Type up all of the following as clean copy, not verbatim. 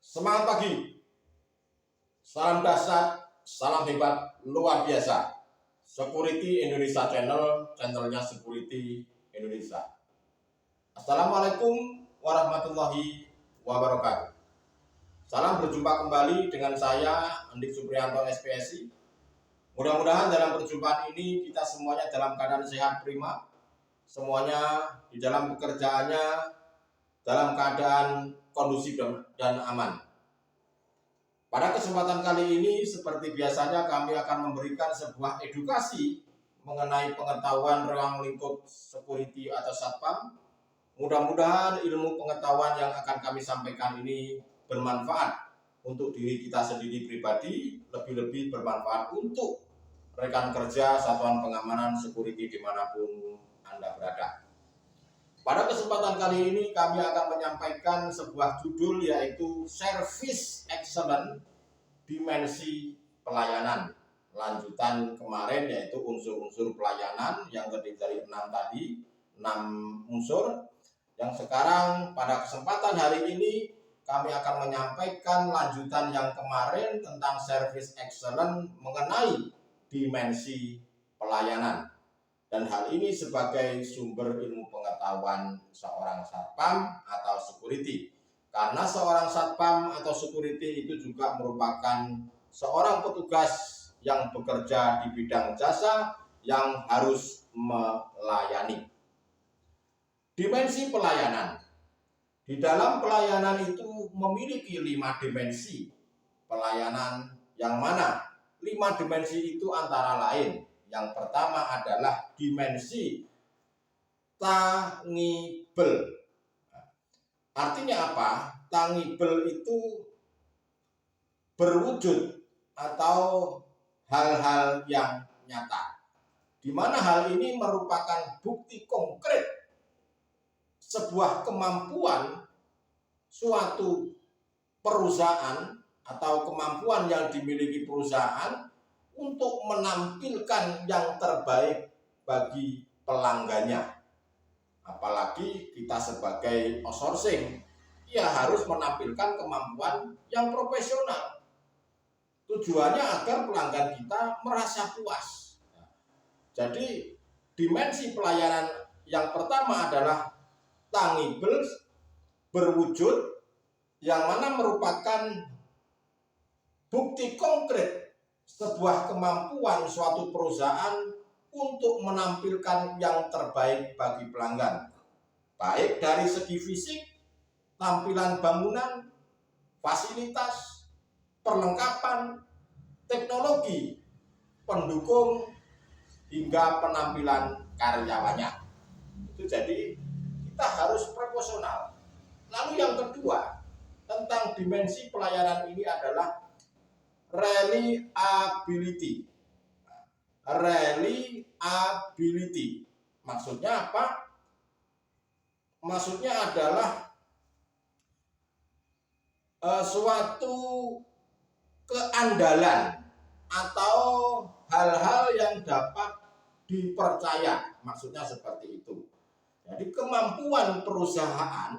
Semangat pagi, salam dahsyat, salam hebat, luar biasa. Security Indonesia Channel, channelnya Security Indonesia. Assalamualaikum warahmatullahi wabarakatuh. Salam berjumpa kembali dengan saya, Andik Supriyanto SPSI. Mudah-mudahan dalam perjumpaan ini kita semuanya dalam keadaan sehat prima. Semuanya di dalam pekerjaannya dalam keadaan kondusif dan aman. Pada kesempatan kali ini, seperti biasanya kami akan memberikan sebuah edukasi mengenai pengetahuan ruang lingkup security atau satpam. Mudah-mudahan ilmu pengetahuan yang akan kami sampaikan ini bermanfaat untuk diri kita sendiri pribadi, lebih-lebih bermanfaat untuk rekan kerja satuan pengamanan security dimanapun Anda berada. Pada kesempatan kali ini kami akan menyampaikan sebuah judul, yaitu Service Excellence Dimensi Pelayanan. Lanjutan kemarin, yaitu unsur-unsur pelayanan yang terdiri dari 6 tadi, 6 unsur. Yang sekarang pada kesempatan hari ini kami akan menyampaikan lanjutan yang kemarin tentang Service Excellence mengenai dimensi pelayanan. Dan hal ini sebagai sumber ilmu pengetahuan seorang satpam atau security. Karena seorang satpam atau security itu juga merupakan seorang petugas yang bekerja di bidang jasa yang harus melayani. Dimensi pelayanan. Di dalam pelayanan itu memiliki 5 dimensi pelayanan, yang mana 5 dimensi itu antara lain. Yang pertama adalah dimensi tangible. Artinya apa? Tangible itu berwujud atau hal-hal yang nyata, di mana hal ini merupakan bukti konkret sebuah kemampuan suatu perusahaan atau kemampuan yang dimiliki perusahaan untuk menampilkan yang terbaik bagi pelanggannya. Apalagi kita sebagai outsourcing, ya harus menampilkan kemampuan yang profesional. Tujuannya agar pelanggan kita merasa puas. Jadi dimensi pelayanan yang pertama adalah tangible, berwujud, yang mana merupakan bukti konkret sebuah kemampuan suatu perusahaan untuk menampilkan yang terbaik bagi pelanggan, baik dari segi fisik, tampilan bangunan, fasilitas, perlengkapan, teknologi, pendukung, hingga penampilan karyawannya. Itu jadi kita harus proporsional. Lalu yang kedua tentang dimensi pelayanan ini adalah reliability. Reliability maksudnya apa? Maksudnya adalah suatu keandalan atau hal-hal yang dapat dipercaya. Maksudnya seperti itu. Jadi kemampuan perusahaan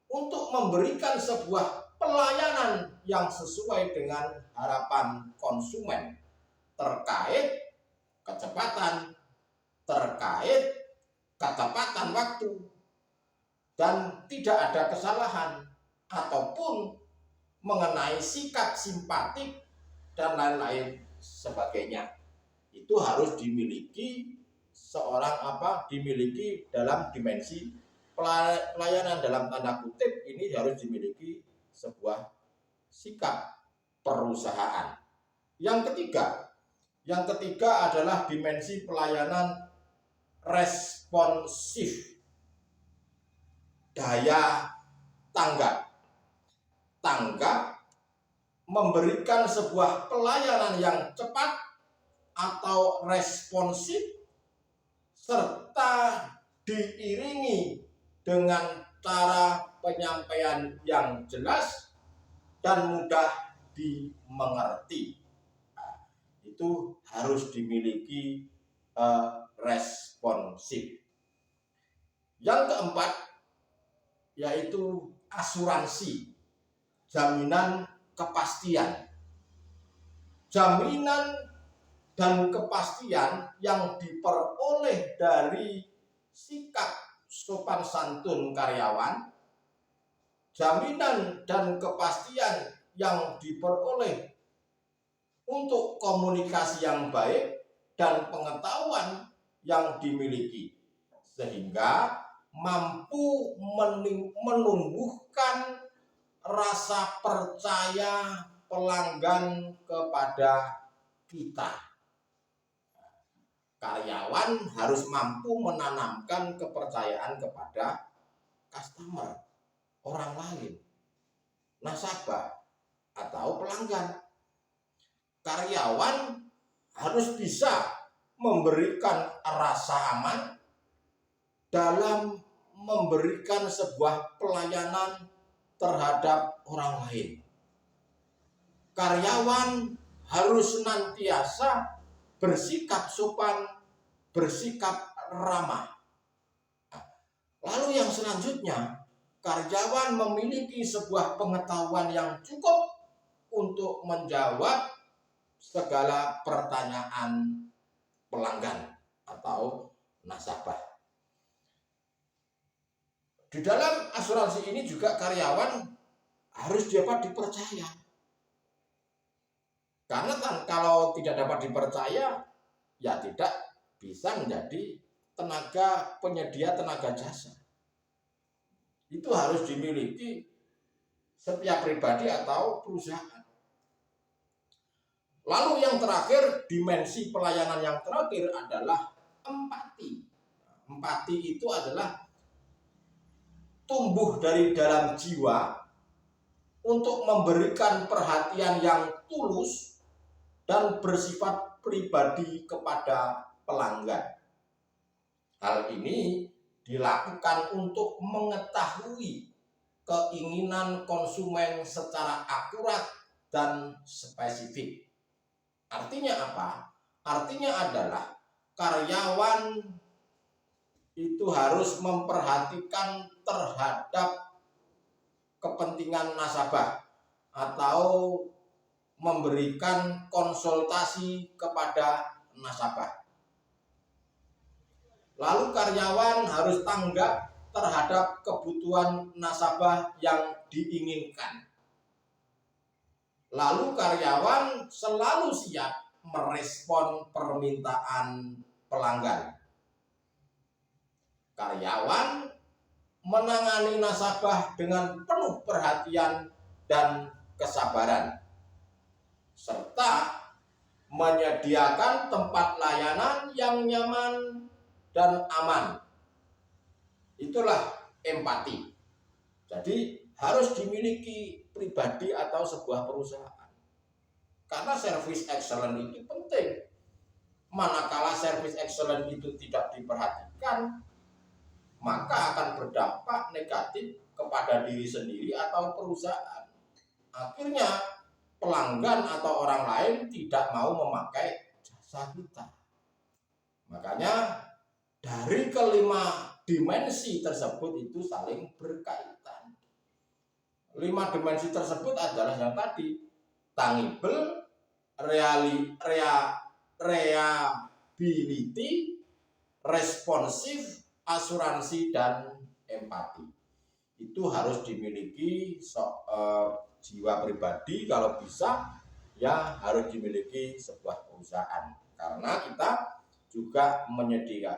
untuk memberikan sebuah pelayanan yang sesuai dengan harapan konsumen terkait kecepatan, terkait ketepatan waktu, dan tidak ada kesalahan ataupun mengenai sikap simpatik dan lain-lain sebagainya. Itu harus dimiliki dimiliki dalam dimensi pelayanan, dalam tanda kutip ini harus dimiliki sebuah sikap perusahaan. Yang ketiga adalah dimensi pelayanan responsif, daya tanggap, memberikan sebuah pelayanan yang cepat atau responsif, serta diiringi dengan cara penyampaian yang jelas dan mudah dimengerti. Itu harus dimiliki responsif. Yang keempat yaitu asuransi. jaminan kepastian. Jaminan dan kepastian yang diperoleh dari sikap sopan santun karyawan, jaminan dan kepastian yang diperoleh untuk komunikasi yang baik dan pengetahuan yang dimiliki, sehingga mampu menumbuhkan rasa percaya pelanggan kepada kita. Karyawan harus mampu menanamkan kepercayaan kepada customer, orang lain, nasabah, atau pelanggan. Karyawan harus bisa memberikan rasa aman dalam memberikan sebuah pelayanan terhadap orang lain. Karyawan harus senantiasa bersikap sopan, bersikap ramah. Lalu yang selanjutnya, karyawan memiliki sebuah pengetahuan yang cukup untuk menjawab segala pertanyaan pelanggan atau nasabah. Di dalam asuransi ini juga karyawan harus dapat dipercaya. Karena kalau tidak dapat dipercaya, ya tidak bisa menjadi tenaga penyedia tenaga jasa. Itu harus dimiliki setiap pribadi atau perusahaan. Lalu yang terakhir, dimensi pelayanan yang terakhir adalah empati. Empati itu adalah tumbuh dari dalam jiwa untuk memberikan perhatian yang tulus dan bersifat pribadi kepada pelanggan. Hal ini dilakukan untuk mengetahui keinginan konsumen secara akurat dan spesifik. Artinya apa? Artinya adalah karyawan itu harus memperhatikan terhadap kepentingan nasabah atau memberikan konsultasi kepada nasabah. Lalu karyawan harus tanggap terhadap kebutuhan nasabah yang diinginkan. Lalu karyawan selalu siap merespon permintaan pelanggan. Karyawan menangani nasabah dengan penuh perhatian dan kesabaran, serta menyediakan tempat layanan yang nyaman dan aman. Itulah empati. Jadi harus dimiliki pribadi atau sebuah perusahaan. Karena service excellent itu penting. Manakala service excellent itu tidak diperhatikan, maka akan berdampak negatif kepada diri sendiri atau perusahaan. Akhirnya pelanggan atau orang lain tidak mau memakai jasa kita. Makanya dari kelima dimensi tersebut itu saling berkaitan. 5 dimensi tersebut adalah yang tadi: tangible, reliability, responsif, asuransi, dan empati. Itu harus dimiliki jiwa pribadi, kalau bisa ya harus dimiliki sebuah perusahaan, karena kita juga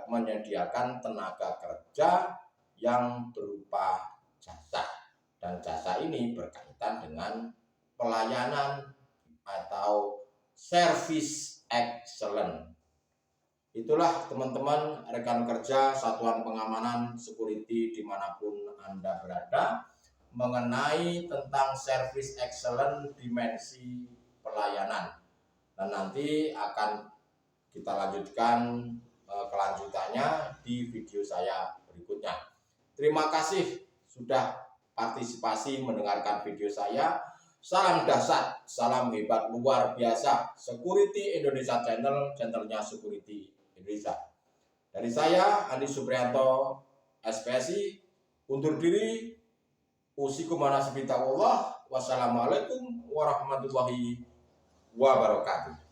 menyediakan tenaga kerja yang berupa jasa, dan jasa ini berkaitan dengan pelayanan atau service excellent. Itulah teman-teman rekan kerja satuan pengamanan security dimanapun Anda berada, mengenai tentang service excellent dimensi pelayanan. Dan nanti akan kita lanjutkan kelanjutannya di video saya berikutnya. Terima kasih sudah partisipasi mendengarkan video saya. Salam dahsyat, salam hebat luar biasa. Security Indonesia Channel, channelnya Security Indonesia. Dari saya, Andi Suprianto, SPSI, undur diri. Usikum ala Allah. Wassalamualaikum warahmatullahi wabarakatuh.